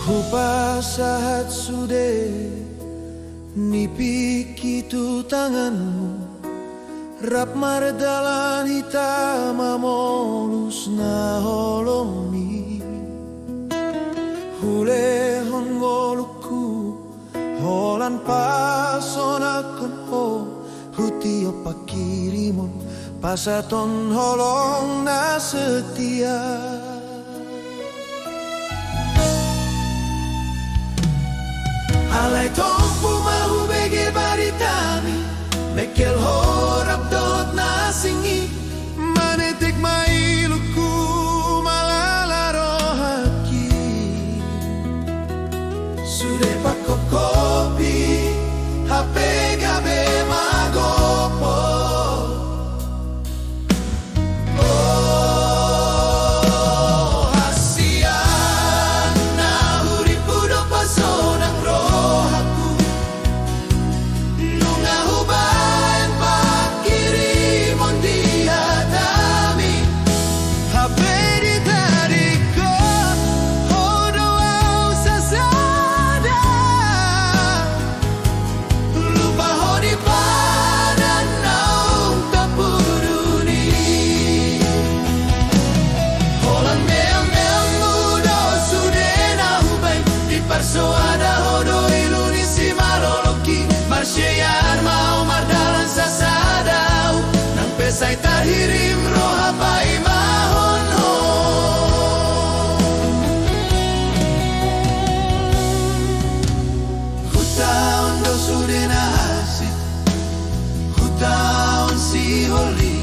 Kupasahat sude nipik itu tanganmu, rap mardalan hitam amolus na holomi. Hule hongoluku holan pasonakon ho huti opa kirimon pasaton holong na setia. Alay tongpu mahu bege baritami mekel horap dot na singi manetik mailuku malalaro haki sude pakko kopi HP gabe magopo. Sai tahirim roha pai mahon ho. Hutaon do sudena hasi, hutaon si holi,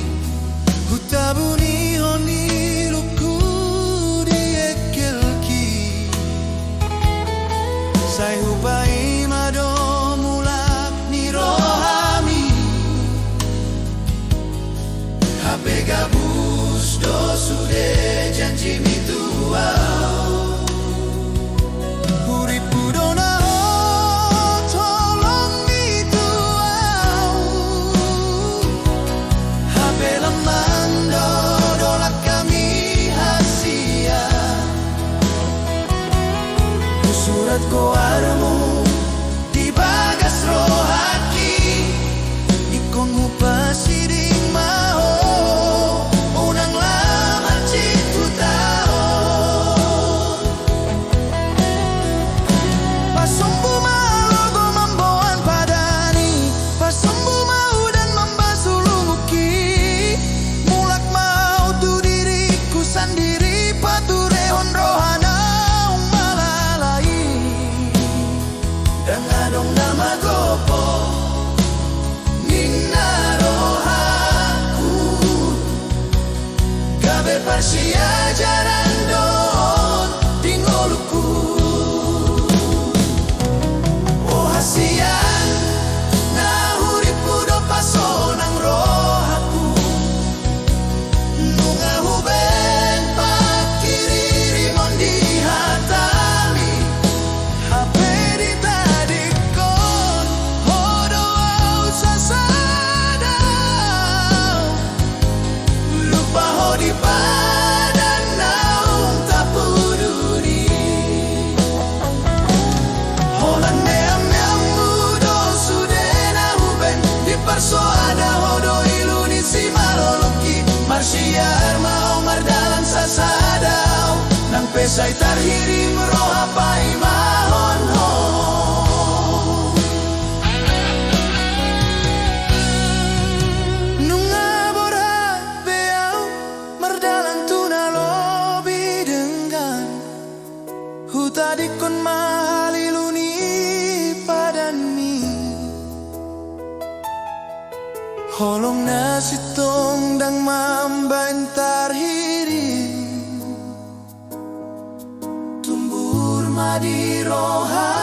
hutabuni honi luku di ekelki. Sai hupai mado mulak ni rohami. Hape gabus do sude janji mituau. Uripu dona ho tolong mituau. Hape lemando dolak kami hasia. Surat koarmu di bagas rohaki ikon upasiring mau. Persia jaran don tingoluku. Oh hasian na huripu do pasonang rohaku nunga huben pakiriri mondi hatami hape di tadikon hodo au sasadau lupa hodi pa. Siar mau mardalan sasadau nang pesai tarhirim roha pai mahon ho. Nunga borat beau mardalan tuna lobi dengan hutadikon mahaliluni padani holong nasitong dang mambantar hirim tumbur madi roha.